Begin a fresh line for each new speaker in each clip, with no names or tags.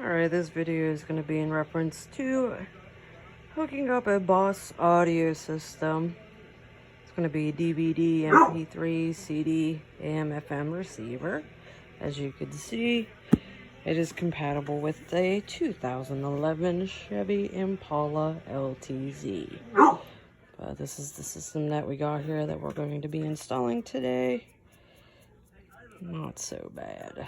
Alright, this video is going to be in reference to hooking up a Boss audio system. It's going to be DVD, MP3, CD, AM, FM receiver. As you can see, it is compatible with a 2011 Chevy Impala LTZ. But this is the system that we got here that we're going to be installing today. Not so bad.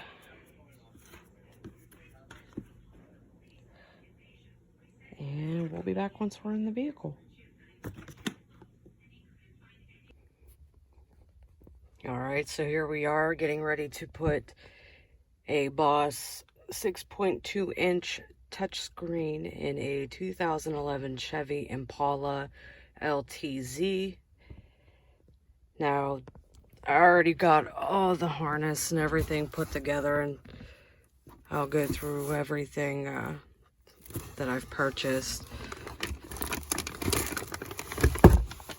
And we'll be back once we're in the vehicle. Alright, so here we are getting ready to put a Boss 6.2 inch touchscreen in a 2011 Chevy Impala LTZ. Now, I already got all the harness and everything put together, and I'll go through everything that I've purchased.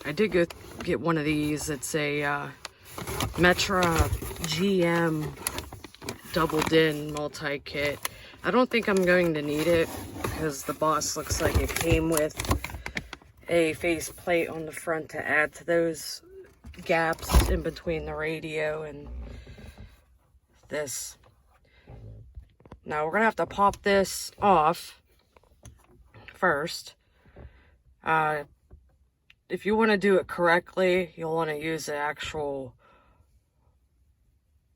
I did get one of these. It's a Metra GM double din multi-kit. I don't think I'm going to need it because the Boss looks like it came with a face plate on the front to add to those gaps in between the radio and this. Now we're gonna have to pop this off first. If you want to do it correctly, you'll want to use an actual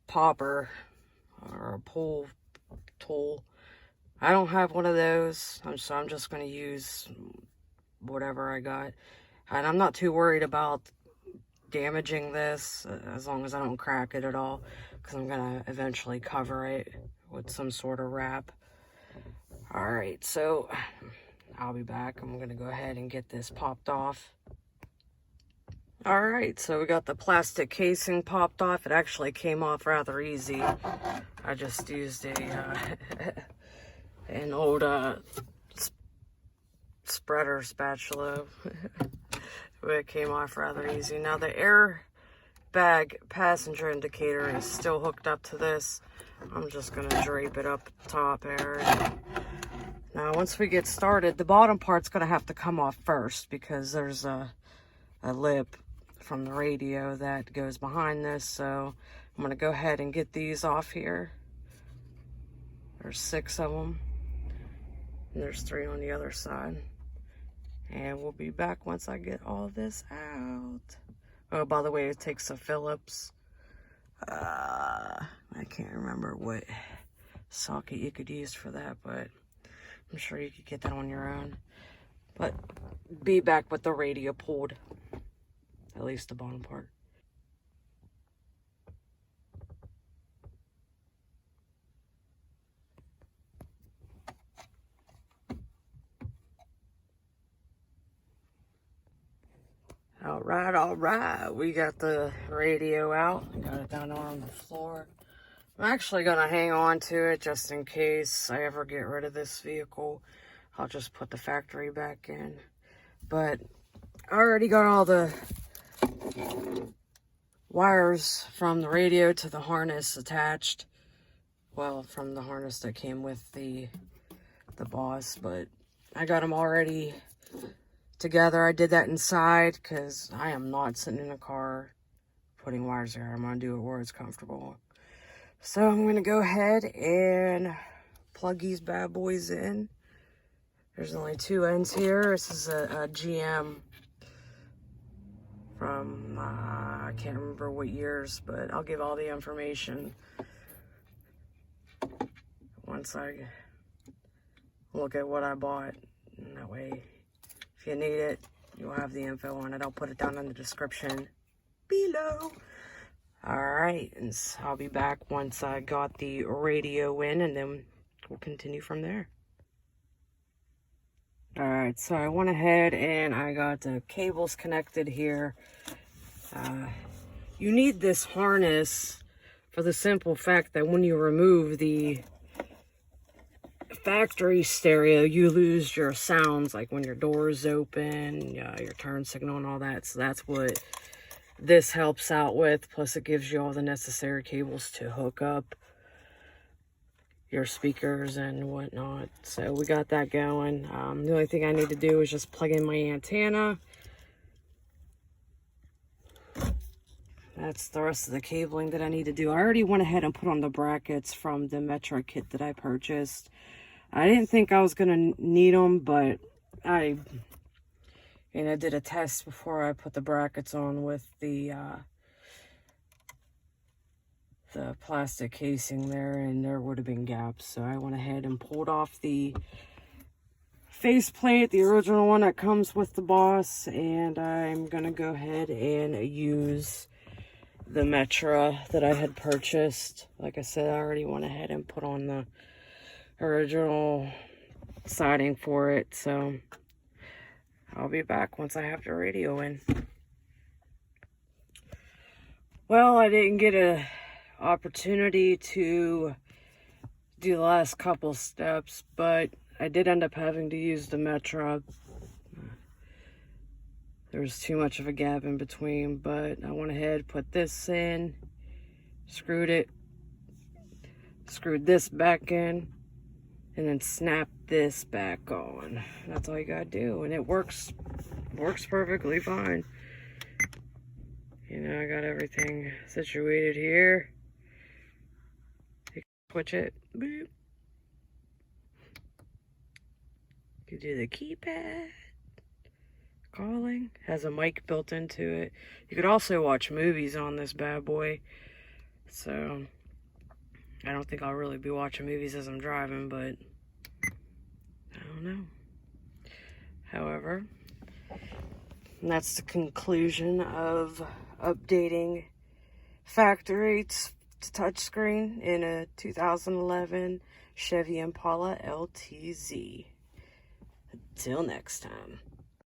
popper or a pull tool. I don't have one of those, so I'm just going to use whatever I got. And I'm not too worried about damaging this as long as I don't crack it at all, because I'm going to eventually cover it with some sort of wrap. Alright, so I'll be back. I'm going to go ahead and get this popped off. Alright, so we got the plastic casing popped off. It actually came off rather easy. I just used an old spreader spatula. But it came off rather easy. Now the airbag passenger indicator is still hooked up to this. I'm just going to drape it up top there. Now once we get started, the bottom part's going to have to come off first because there's a lip from the radio that goes behind this. So I'm going to go ahead and get these off here. There's 6 of them. And there's 3 on the other side. And we'll be back once I get all this out. Oh, by the way, it takes a Phillips. I can't remember what socket you could use for that, but I'm sure you could get that on your own. But be back with the radio pulled. At least the bottom part. Alright. We got the radio out. I got it down on the floor. I'm actually going to hang on to it just in case I ever get rid of this vehicle. I'll just put the factory back in. But I already got all the wires from the radio to the harness attached. Well, from the harness that came with the Boss, but I got them already together. I did that inside because I am not sitting in a car putting wires there. I'm going to do it where it's comfortable. So I'm going to go ahead and plug these bad boys in. There's only 2 ends here. This is a GM from, I can't remember what years, but I'll give all the information once I look at what I bought. And that way, if you need it, you'll have the info on it. I'll put it down in the description below. Alright, and so I'll be back once I got the radio in, and then we'll continue from there. Alright, so I went ahead and I got the cables connected here. You need this harness for the simple fact that when you remove the factory stereo, you lose your sounds, like when your doors open, your turn signal and all that. So that's what this helps out with. Plus it gives you all the necessary cables to hook up your speakers and whatnot. So we got that going. The only thing I need to do is just plug in my antenna. That's the rest of the cabling that I need to do. I already went ahead and put on the brackets from the Metro kit that I purchased. I didn't think I was going to need them, but I did a test before I put the brackets on with the plastic casing there, and there would have been gaps. So I went ahead and pulled off the faceplate, the original one that comes with the Boss, and I'm going to go ahead and use the Metro that I had purchased. Like I said, I already went ahead and put on the original siding for it, so I'll be back once I have the radio in. Well, I didn't get a opportunity to do the last couple steps, but I did end up having to use the Metro. There was too much of a gap in between, but I went ahead, put this in, screwed this back in, and then snapped this back on. That's all you gotta do, and it works perfectly fine. You know, I got everything situated here. You can switch it. Boop. You do the keypad. Calling. Has a mic built into it. You could also watch movies on this bad boy. So, I don't think I'll really be watching movies as I'm driving, but I don't know. However, that's the conclusion of updating factory to touchscreen in a 2011 Chevy Impala LTZ. Until next time.